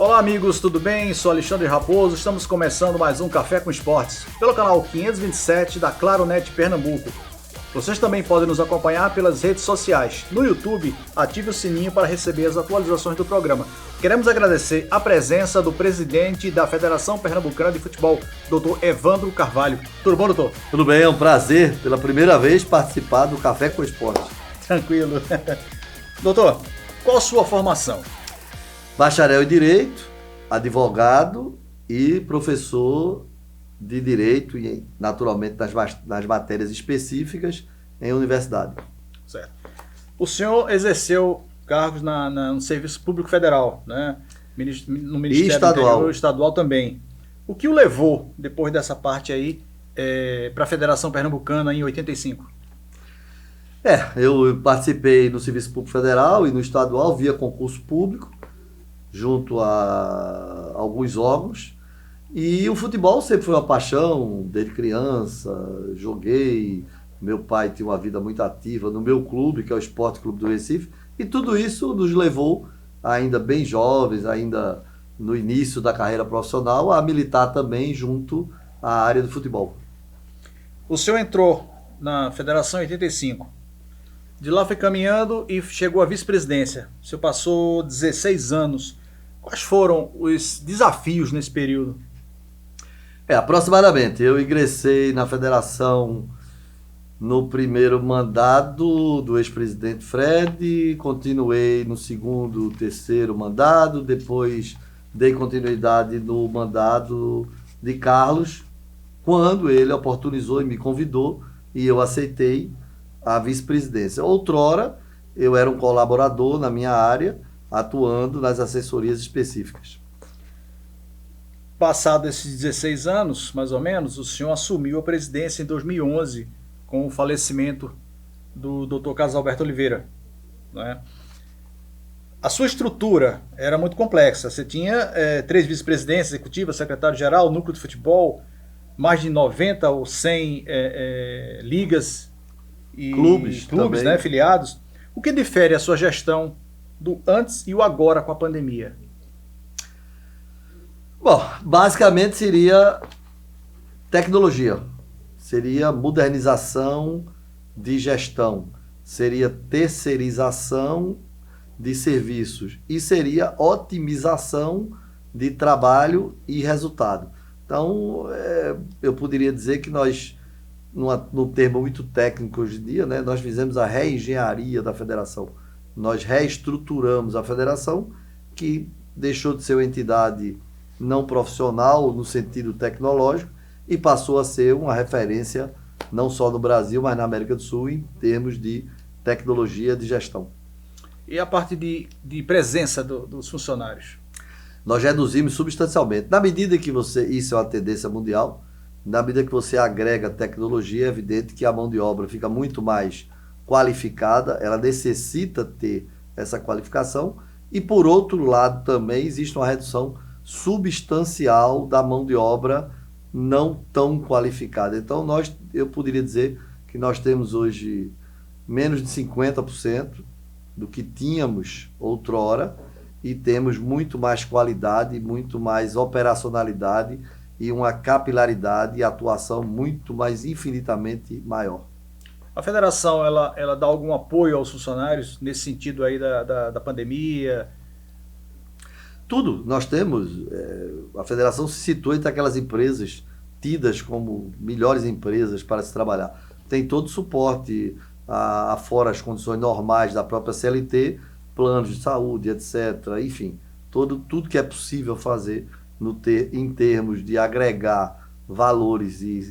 Olá amigos, tudo bem? Sou Alexandre Raposo, estamos começando mais um Café com Esportes, pelo canal 527 da Claronet Pernambuco. Vocês também podem nos acompanhar pelas redes sociais. No YouTube, ative o sininho para receber as atualizações do programa. Queremos agradecer a presença do presidente da Federação Pernambucana de Futebol, Dr. Evandro Carvalho. Tudo bom, doutor? Tudo bem, é um prazer, pela primeira vez, participar do Café com Esportes. Tranquilo. Doutor, qual a sua formação? Bacharel em Direito, advogado e professor de Direito e, naturalmente, nas matérias específicas em universidade. Certo. O senhor exerceu cargos no Serviço Público Federal, né? No Ministério do Interior, estadual também. O que o levou, depois dessa parte aí, para a Federação Pernambucana em 85? Eu participei no Serviço Público Federal e no estadual via concurso público, junto a alguns órgãos, e o futebol sempre foi uma paixão, desde criança, joguei, meu pai tinha uma vida muito ativa no meu clube, que é o Esporte Clube do Recife, e tudo isso nos levou, ainda bem jovens, ainda no início da carreira profissional, a militar também junto à área do futebol. O senhor entrou na Federação em 85, de lá foi caminhando e chegou à vice-presidência, o senhor passou 16 anos. Quais foram os desafios nesse período? Aproximadamente. Eu ingressei na federação no primeiro mandato do ex-presidente Fred, continuei no segundo, terceiro mandato, depois dei continuidade no mandato de Carlos, quando ele oportunizou e me convidou e eu aceitei a vice-presidência. Outrora, eu era um colaborador na minha área, atuando nas assessorias específicas. Passado esses 16 anos, mais ou menos, o senhor assumiu a presidência em 2011, com o falecimento do Dr. Carlos Alberto Oliveira, né? A sua estrutura era muito complexa. Você tinha 3 vice-presidências executivas, secretário-geral, núcleo de futebol, mais de 90 ou 100 ligas e clubes, né, afiliados. O que difere a sua gestão do antes e o agora com a pandemia? Bom, basicamente seria tecnologia, seria modernização de gestão, seria terceirização de serviços e seria otimização de trabalho e resultado. Então, eu poderia dizer que nós, num termo muito técnico hoje em dia, né, nós fizemos a reengenharia da federação. Nós reestruturamos a federação, que deixou de ser uma entidade não profissional no sentido tecnológico e passou a ser uma referência não só no Brasil, mas na América do Sul em termos de tecnologia de gestão. E a parte de presença dos funcionários? Nós reduzimos substancialmente. Na medida que isso é uma tendência mundial, na medida que você agrega tecnologia, é evidente que a mão de obra fica muito mais qualificada, ela necessita ter essa qualificação e, por outro lado, também existe uma redução substancial da mão de obra não tão qualificada. Então, eu poderia dizer que nós temos hoje menos de 50% do que tínhamos outrora e temos muito mais qualidade, muito mais operacionalidade e uma capilaridade e atuação muito mais, infinitamente maior. A federação, ela dá algum apoio aos funcionários nesse sentido aí da pandemia? Tudo. Nós temos, a federação se situa entre aquelas empresas tidas como melhores empresas para se trabalhar. Tem todo o suporte, afora as condições normais da própria CLT, planos de saúde, etc. Enfim, tudo que é possível fazer em termos de agregar valores e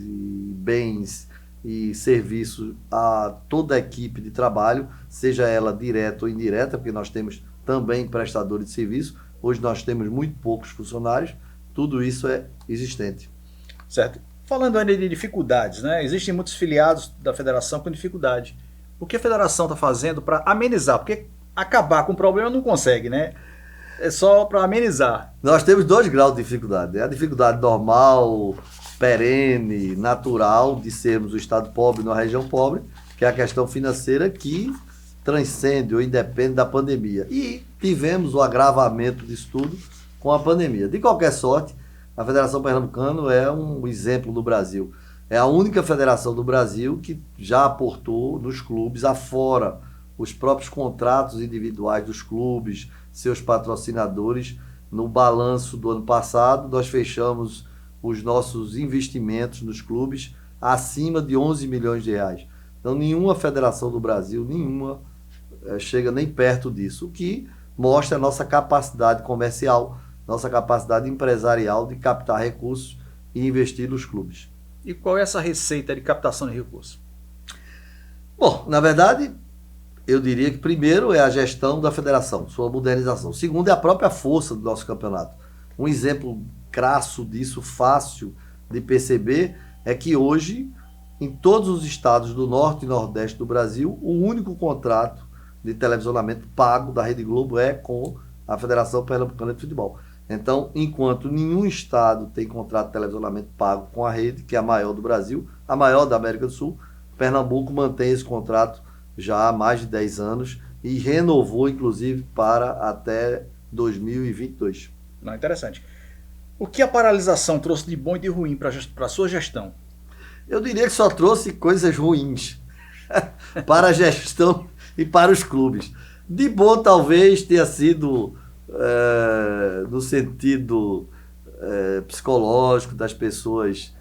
bens e serviços a toda a equipe de trabalho, seja ela direta ou indireta, porque nós temos também prestadores de serviço. Hoje nós temos muito poucos funcionários, tudo isso é existente. Certo. Falando ainda de dificuldades, né? Existem muitos filiados da federação com dificuldade. O que a federação está fazendo para amenizar? Porque acabar com o problema não consegue, né? É só para amenizar. Nós temos 2 graus de dificuldade. A dificuldade normal, perene, natural de sermos o estado pobre numa região pobre, que é a questão financeira que transcende ou independe da pandemia. E tivemos o agravamento disso tudo com a pandemia. De qualquer sorte, a Federação Pernambucana é um exemplo do Brasil. É a única federação do Brasil que já aportou nos clubes, afora os próprios contratos individuais dos clubes, seus patrocinadores. No balanço do ano passado, nós fechamos os nossos investimentos nos clubes acima de 11 milhões de reais. Então, nenhuma federação do Brasil, chega nem perto disso, o que mostra a nossa capacidade comercial, nossa capacidade empresarial de captar recursos e investir nos clubes. E qual é essa receita de captação de recursos? Bom, na verdade, eu diria que primeiro é a gestão da federação, sua modernização. Segundo é a própria força do nosso campeonato. Um exemplo crasso disso, fácil de perceber, é que hoje, em todos os estados do norte e nordeste do Brasil, o único contrato de televisionamento pago da Rede Globo é com a Federação Pernambucana de Futebol. Então, enquanto nenhum estado tem contrato de televisionamento pago com a rede, que é a maior do Brasil, a maior da América do Sul, Pernambuco mantém esse contrato já há mais de 10 anos e renovou, inclusive, para até 2022. Não, interessante. O que a paralisação trouxe de bom e de ruim para a sua gestão? Eu diria que só trouxe coisas ruins para a gestão e para os clubes. De bom, talvez, tenha sido no sentido psicológico das pessoas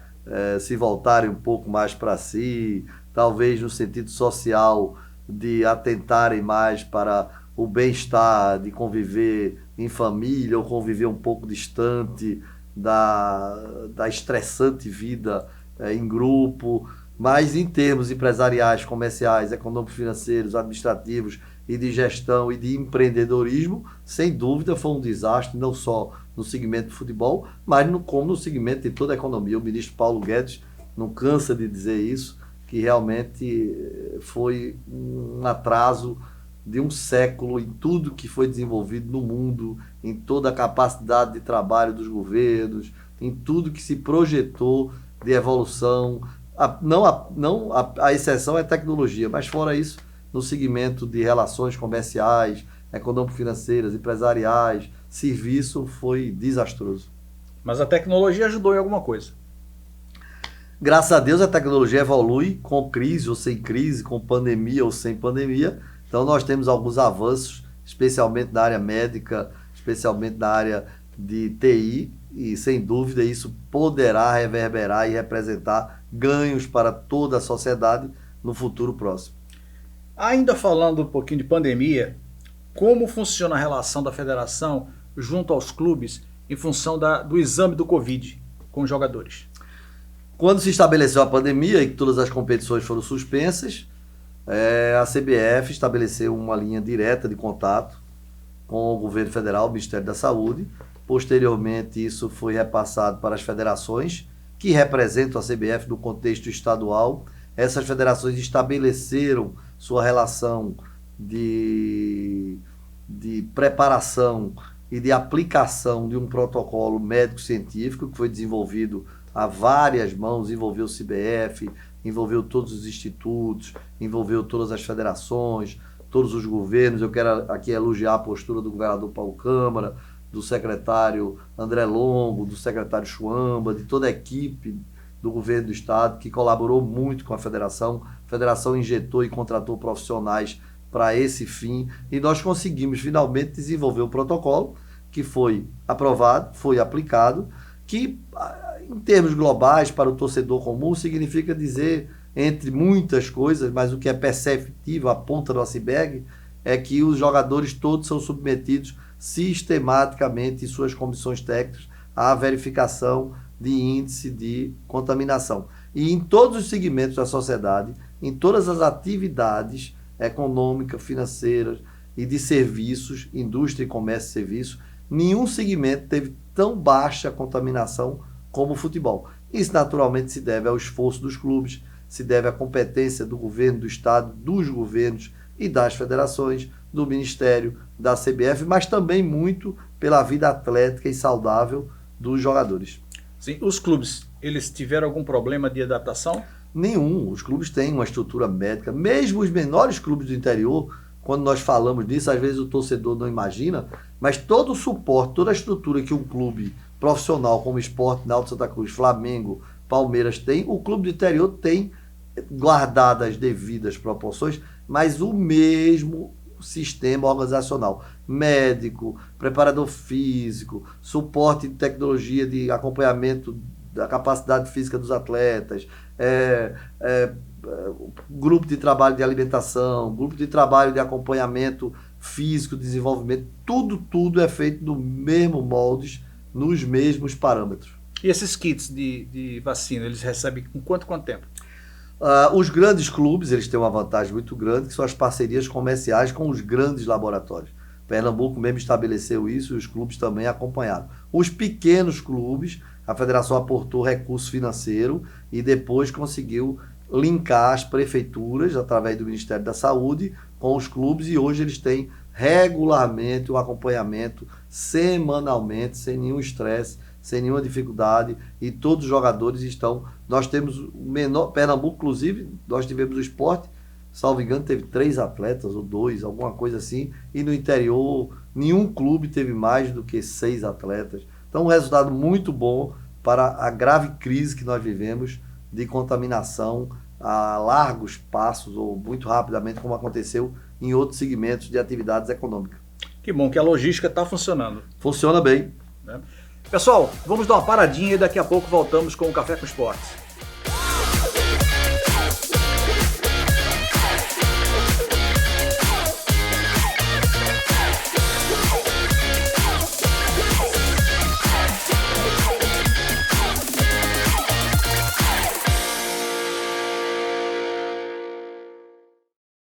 se voltarem um pouco mais para si, talvez no sentido social de atentarem mais para o bem-estar, de conviver em família ou conviver um pouco distante da estressante vida em grupo, mas em termos empresariais, comerciais, econômicos, financeiros, administrativos e de gestão e de empreendedorismo, sem dúvida foi um desastre, não só no segmento do futebol, mas como no segmento de toda a economia. O ministro Paulo Guedes não cansa de dizer isso, que realmente foi um atraso de um século em tudo que foi desenvolvido no mundo, em toda a capacidade de trabalho dos governos, em tudo que se projetou de evolução. A exceção é tecnologia, mas fora isso, no segmento de relações comerciais, econômico-financeiras, empresariais, serviço, foi desastroso. Mas a tecnologia ajudou em alguma coisa? Graças a Deus a tecnologia evolui com crise ou sem crise, com pandemia ou sem pandemia. Então nós temos alguns avanços, especialmente na área médica, especialmente na área de TI, e sem dúvida isso poderá reverberar e representar ganhos para toda a sociedade no futuro próximo. Ainda falando um pouquinho de pandemia, como funciona a relação da federação junto aos clubes em função do exame do Covid com os jogadores? Quando se estabeleceu a pandemia e que todas as competições foram suspensas, a CBF estabeleceu uma linha direta de contato com o governo federal, o Ministério da Saúde. Posteriormente, isso foi repassado para as federações que representam a CBF no contexto estadual. Essas federações estabeleceram sua relação de preparação e de aplicação de um protocolo médico-científico que foi desenvolvido a várias mãos, envolveu o CBF, envolveu todos os institutos, envolveu todas as federações, todos os governos. Eu quero aqui elogiar a postura do governador Paulo Câmara, do secretário André Longo, do secretário Chuamba, de toda a equipe do governo do estado, que colaborou muito com a federação. A federação injetou e contratou profissionais para esse fim, e nós conseguimos finalmente desenvolver um protocolo que foi aprovado, foi aplicado, que em termos globais para o torcedor comum significa dizer, entre muitas coisas, mas o que é perceptível, a ponta do iceberg, é que os jogadores todos são submetidos sistematicamente em suas comissões técnicas à verificação de índice de contaminação. E em todos os segmentos da sociedade, em todas as atividades econômicas, financeiras e de serviços, indústria, comércio e serviços, nenhum segmento teve tão baixa contaminação como o futebol. Isso naturalmente se deve ao esforço dos clubes, se deve à competência do governo do estado, dos governos e das federações, do Ministério, da CBF, mas também muito pela vida atlética e saudável dos jogadores. Sim, os clubes, eles tiveram algum problema de adaptação? Nenhum. Os clubes têm uma estrutura médica, mesmo os menores clubes do interior quando nós falamos disso, às vezes o torcedor não imagina, mas todo o suporte, toda a estrutura que um clube profissional como o Sport, Náutico Santa Cruz, Flamengo, Palmeiras tem, o clube do interior tem, guardadas as devidas proporções, mas o mesmo sistema organizacional. Médico, preparador físico, suporte de tecnologia de acompanhamento da capacidade física dos atletas, grupo de trabalho de alimentação, grupo de trabalho de acompanhamento físico, desenvolvimento, tudo é feito no mesmo moldes, nos mesmos parâmetros. E esses kits de vacina, eles recebem com quanto tempo? Os grandes clubes, eles têm uma vantagem muito grande, que são as parcerias comerciais com os grandes laboratórios. Pernambuco mesmo estabeleceu isso e os clubes também acompanharam. Os pequenos clubes, a federação aportou recurso financeiro e depois conseguiu linkar as prefeituras, através do Ministério da Saúde, com os clubes, e hoje eles têm regularmente o acompanhamento, semanalmente, sem nenhum estresse, sem nenhuma dificuldade, e todos os jogadores estão... Nós temos o menor... Pernambuco, inclusive, nós tivemos o Sport, salvo engano, teve 3 atletas, ou 2, alguma coisa assim, e no interior, nenhum clube teve mais do que 6 atletas. Então, um resultado muito bom para a grave crise que nós vivemos de contaminação a largos passos, ou muito rapidamente, como aconteceu em outros segmentos de atividades econômicas. Que bom que a logística está funcionando. Funciona bem. Né? Pessoal, vamos dar uma paradinha e daqui a pouco voltamos com o Café com Esporte.